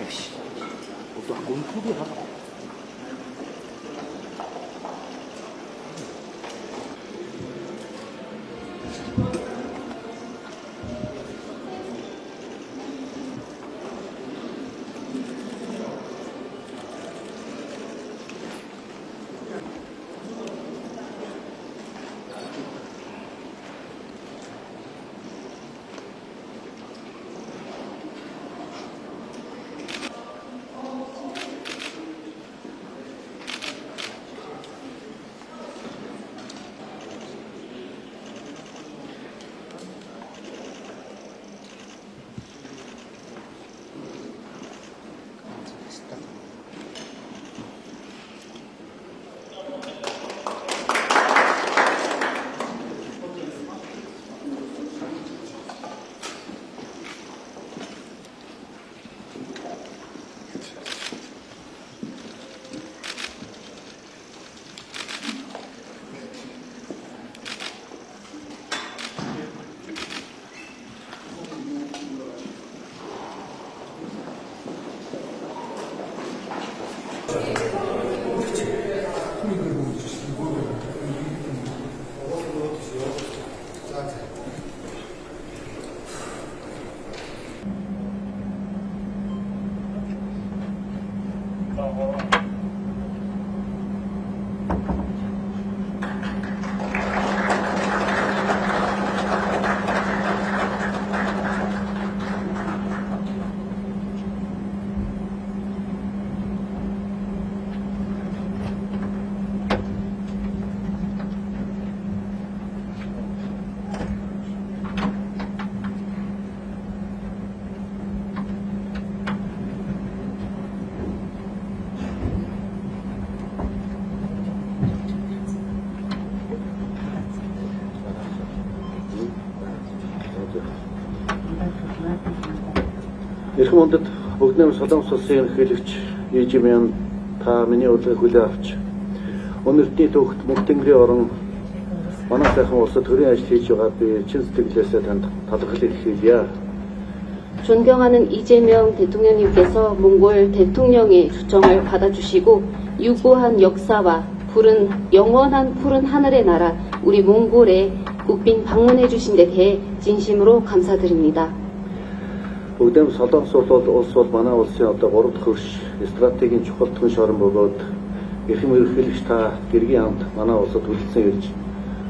биш. Одоо гүнхүүрийг харах. Эрхэм хүндэт бүгд нэм Солонгос улсын ерөнхийлөгч Ижимян та миний урилгыг хүлээн авч өнөөдрийн төвхт мөнх тэнгэрийн орон манай сайхан улсад төрийн ажил хийж байгаа би чин сэтгэлээсээ танд талархлыг хэлье. 존경하는 이재명 대통령님께서 몽골 대통령의 초청을 받아주시고 유구한 역사와 영원한 푸른 하늘의 나라 우리 몽골에 국빈 방문해 주신 데 대해 진심으로 감사드립니다. Бүгдэм Солонгос улс бол манай улсын одоо 3 дахь хөрш стратегийн чухал түнш орон бөгөөд эрхэм ерөнхийлөгч та гэргийн хамт манай улсад хүлцэн ирж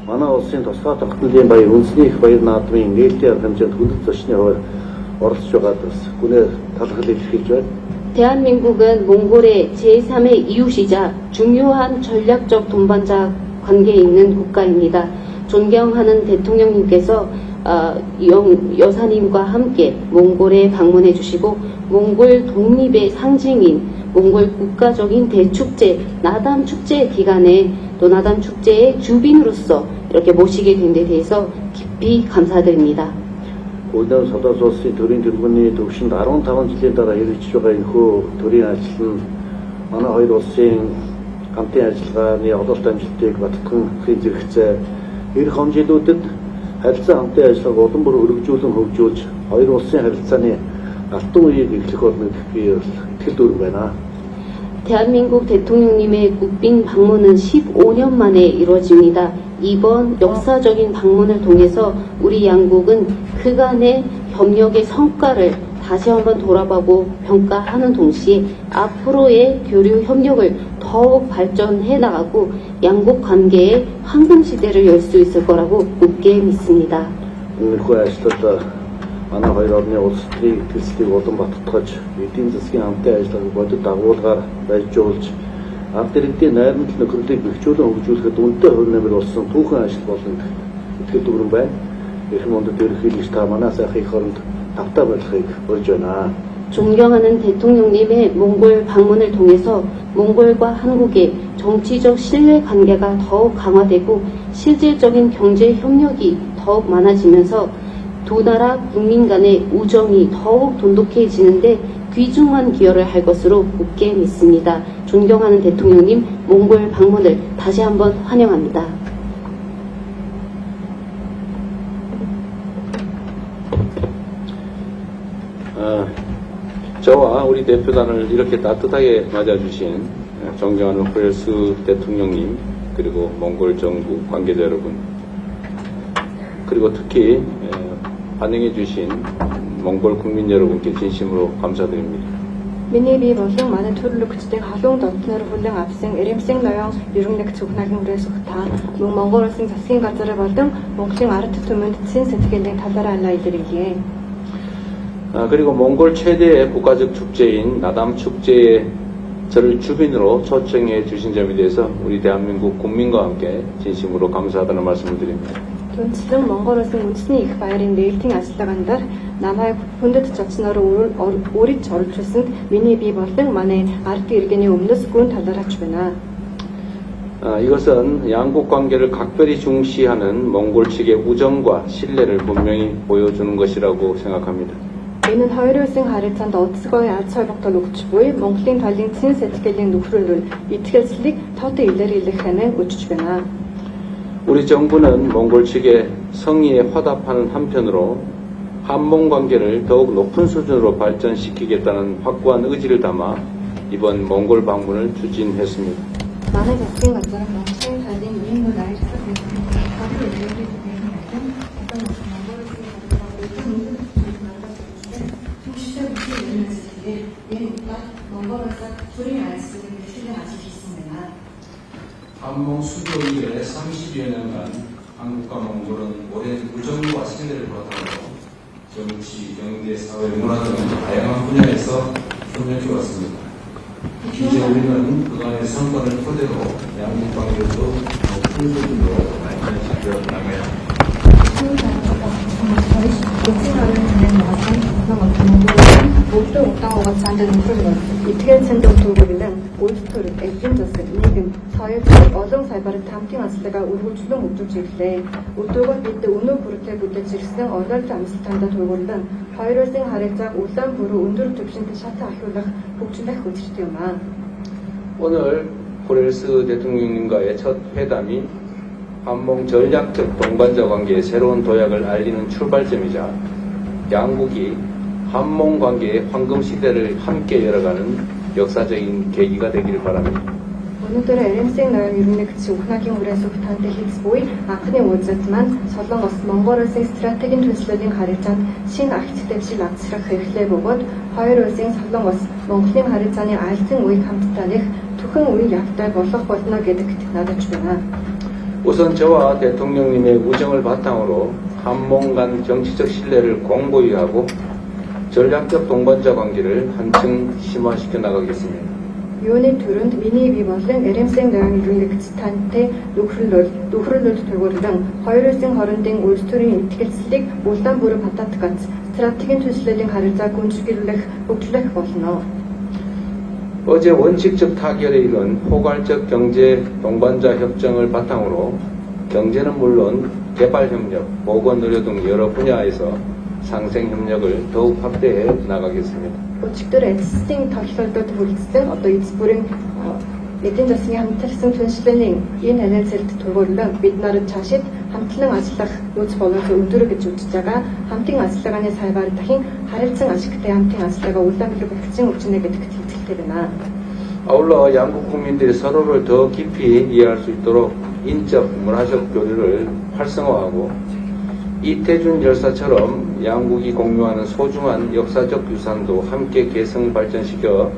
манай улсын тусгай тогтнолын баяр үндэсний их баяр наадмын нээлтийн арга хэмжээнд хүндэт зочны хувьд оролцож байгаад бас гүнээ талархал илэрхийлж байна. 대한민국은 몽골의 제3의 이웃이자 중요한 전략적 동반자 관계에 있는 국가입니다. 존경하는 대통령님께서 여사님과 함께 몽골에 방문해 주시고 몽골 독립의 상징인 몽골 국가적인 대축제 나담 축제 기간에 또 나담 축제의 주빈으로서 이렇게 모시게 된 데 대해서 깊이 감사드립니다. Бүгдэм Солонгос улсын төрийн тэргүүний төвшөнд 15 жилийн дараа хэрэгжиж байгаа энэхүү төрийн ажил нь манай хоёр улсын хамтын ажиллагааны ололт амжилтыг баттган хэн зэрэгцээ эх хэмжээлүүдэд харилцаа хамтын ажиллагааг улам бүр өргөжүүлэн хөгжүүлж хоёр улсын харилцааны алтан үеийг эхлэх болно гэх би итгэл дүүрэн байна. 대한민국 대통령님의 국빈 방문은 15년 만에 이루어집니다. 이번 역사적인 방문을 통해서 우리 양국은 그간의 협력의 성과를 다시 한번 돌아보고 평가하는 동시에 앞으로의 교류 협력을 더욱 발전해 나가고 양국 관계의 황금 시대를 열 수 있을 거라고 굳게 믿습니다. манай хоёр орны улс төрийн итгэлцлийг улам баттгаж эдийн засгийн хамтын ажиллагааг бодит дагуулгаар байжуулж ард иргэдийн найрамдал нөхөрлөлийг бэхжүүлэн хөгжүүлэхэд үнэтэй хувь нэмэр болсон түүхэн ажил болно итгэл дүүрэн байна. Эрхэм хүндэт ерөнхийлөгч та манай сайхан их оронд тавтай болохыг урьж байна. 존경하는 대통령님의 몽골 방문을 통해서 몽골과 한국의 정치적 신뢰 관계가 더욱 강화되고 실질적인 경제 협력이 더욱 많아지면서 두 나라 국민 간의 우정이 더욱 돈독해지는데 귀중한 기여를 할 것으로 굳게 믿습니다. 존경하는 대통령님 몽골 방문을 다시 한번 환영합니다. 저와 우리 대표단을 이렇게 따뜻하게 맞아주신 존경하는 호렐스 대통령님, 그리고 몽골 정부 관계자 여러분, 그리고 특히 환영해주신 몽골 국민 여러분께 진심으로 감사드립니다. Миний бие болон манай төрөлх хүчтэй халуун донтноор хүлэн авсан Эремсийн ноён ерөн нэгц ухнаагийн үрээс та мөн Монгол улсын засгийн газар болон Монголын ард түмэнд цэн сэтгэлийн талаараа илэрхийлье. 그리고 몽골 최대의 국가적 축제인 나담 축제에 저를 주빈으로 초청해 주신 점에 대해서 우리 대한민국 국민과 함께 진심으로 감사하다는 말씀을 드립니다. Түүнчлэн Монгол улсын үндэсний их баярын нээлтийн ажиллагаанд намайг хүндэт зочноор өөрөж оруулсан миний бие болон манай ард иргэний өмнөөс гүн талархаж байна. 이것은 양국 관계를 각별히 중시하는 몽골 측의 우정과 신뢰를 분명히 보여주는 것이라고 생각합니다. Энэ нь хоёр улсын харилцаанд онцгой ард холбогдол өгч буй Монголын талын цэн сэтгэлийн нөхрөлөөр итгэлцлийг тод илэрхийлэх хэмээн өчж байна. 우리 정부는 몽골 측의 성의에 화답하는 한편으로 한몽 관계를 더욱 높은 수준으로 발전시키겠다는 확고한 의지를 담아 이번 몽골 방문을 추진했습니다. манай засгийн газар Монголын талын ийм үйл ажиллагааг хадгалж илэрхийлэх гэсэн одоо Монгол улсын Монгол улсад төрийн айсыг бэлтгэн ажиллаж 있습니다. 한몽 수교 이래 30여 년간 한국과 몽골은 오랜 우정과 신뢰를 바탕으로 정치, 경제, 사회, 문화 등 다양한 분야에서 협력해 왔습니다. 이제 우리는 그간의 성과를 토대로 양국 관계도 높은 수준으로 발전시켜 나가야 합니다. Өөртөө удаан хугацаанд нөхрөл итгэл цэнд төвлөрөн үйлдвэр, эдийн засаг, нийгэм, соёл, олон салбарт хамтын ажиллагаа үргэлжлэн хөгжиж ирлээ. Өдөөгөө бид өнөө бүртээ бүтэж ирсэн олоолт амжилтанд төвлөрөн хоёр улсын харилцааг улаан бүрүү өндөр түвшинд шатаа ахиулах хөгжлөх хүчтэй юм аа. 오늘 호렐스 대통령님과의 첫 회담이 한몽 전략적 동반자 관계의 새로운 도약을 알리는 출발점이자 양국이 한몽 관계의 황금 시대를 함께 열어가는 역사적인 계기가 되기를 바랍니다. Өнөөдөр Эремсийн ноён ерөн нэгц ухнаагийн үрээс ухтаантай хэлц буй анхны уулзалт маань Солонгос Монгол улсын стратегийн төслөлийн харилцаанд шинэ агт дэвшил авчрах хэрэглээ бөгөөд хоёр улсын Солонгос Монголын харилцааны альцсан үеийг хамтдаа нэх түхэн үе явтай болох болно гэдэгт надад байна. 우선 저와 대통령님의 우정을 바탕으로 한몽 간 정치적 신뢰를 공고히 하고 전략적 동반자 관계를 한층 심화시켜 나가겠습니다. Юуны төрөнд миний бие болон Эремсийн ноён ерөн нэгц тантай нөхрөлөд төвөрлөн хоёр улсын хоорондын улс төрийн итгэлцлийг улаан бүрүү пататгац стратегийн төслөлийн харилцааг гүнзгийрүүлэх хөгжлөх болно. 어제 원칙적 타결에 이른 포괄적 경제 동반자 협정을 바탕으로 경제는 물론 개발협력, 보건의료 등 여러 분야에서 상생협력을 더욱 확대해 나가겠습니다. Өчигдөр эцсийн тоглолтод хүрэлцсэн одоо эцс бүрийн эдийн засгийн хамтарсан түншлэлийн энэ хариуцлагад төвөрлөн бид нарт цаашид хамтлан ажиллах нөөц боловсрол өндөр гэж үзэж байгаа хамтын ажиллагааны салбар дахин харилцан ашигтай хамтын ажиллагаа улаан билүү бэлтгэн өгчнэ гэдэгт итгэлтэй байна. 아울러 양국 국민들이 서로를 더 깊이 이해할 수 있도록 인적, 문화적 교류를 활성화하고 이태준 열사처럼 양국이 공유하는 소중한 역사적 유산도 함께 개성 발전시켜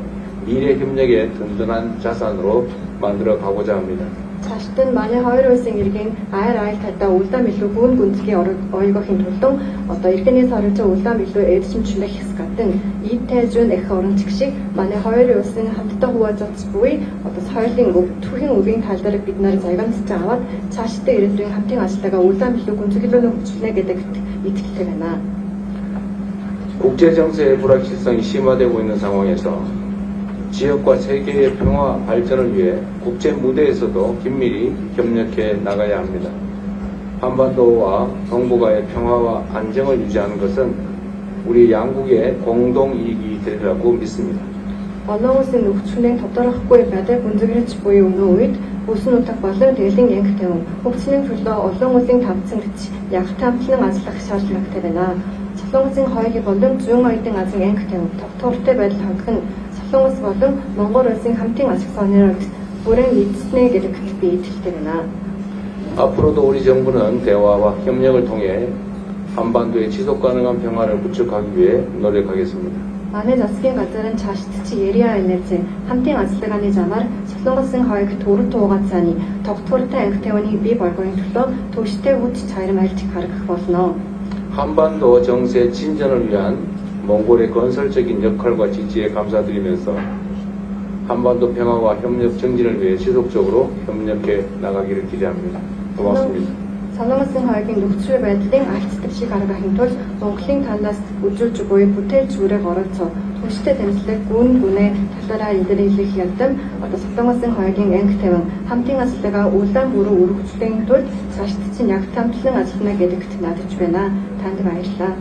미래 협력의 든든한 자산으로 만들어 가고자 합니다. Цаашид нь манай хоёр улсын иргэн айр айлтайдаа улаан билүү гүн гүнзгий ойгохын тулд одоо иргэний харилцаа улаан билүү эдшимчлэх хэсгатэн ийтэжүн эх оронч шиг манай хоёр улсын хамтдаа хуваалцаж буй одоо соёлын өв түүхийн өвийн тал дээр бид нар загамсаж аваад цаашдаа ирээдүйн хамтын ажиллагаа улаан билүү гүнзгийлүүлэн хөгжүүлнэ гэдэгт итгэлтэй байна. 국제 정세의 불확실성이 심화되고 있는 상황에서 지역과 세계의 평화 발전을 위해 국제 무대에서도 긴밀히 협력해 나가야 합니다. 한반도와 동북아의 평화와 안정을 유지하는 것은 우리 양국의 공동 이익이 되리라고 믿습니다. Олон улсын нөхцөлийн тодорхойгүй байдаг гүнзгийч буй өнөө үед бүсэн утга болон дэлхийн янг тавин хөгжлийн төлөө олон улсын тавцан гэж ягт хамтлан ажиллах шаардлагатай байна. Солонгосын хоёрын болон зүүн оюутан азийн анги тавин тогтвортой байдал хангах нь Солонгос болон Монгол улсын хамтын ашиг сонирхол бүрэн эзэснэ гэдэг би итгэлтэй байна. 앞으로도 우리 정부는 대화와 협력을 통해 한반도의 지속 가능한 평화를 구축하기 위해 노력하겠습니다. Манай засгийн газарын цаашдчи Яриа Энерги хамтын ажиллагааны замаар Солонгосын хоёрт төрөв туугаад цааны тогтвортой анги тавины бий болгохын төлөө төвштэй үд чарам альж гаргах болно. 한반도 정세 진전을 위한 몽골의 건설적인 역할과 지지에 감사드리면서 한반도 평화와 협력 정진을 위해 지속적으로 협력해 나가기를 기대합니다. 고맙습니다. Солонгосын хоёрын нөхцөл байдлын альцдаг шиг гаргахын тулд Монголын танаас үжүүлж буй бүтээлч үрэг оролцоо түнштэй тэмцлэг гүн гүнээ талаараа илэрхийлэх ялдам Солонгосын хоёрын анги тавин хамтын ажиллагаа улаан бүрэн өргөжлөхийн тулд цаашдсан яг тамтлан ажиллана гэдэгт найдаж байна. Танд баярлалаа.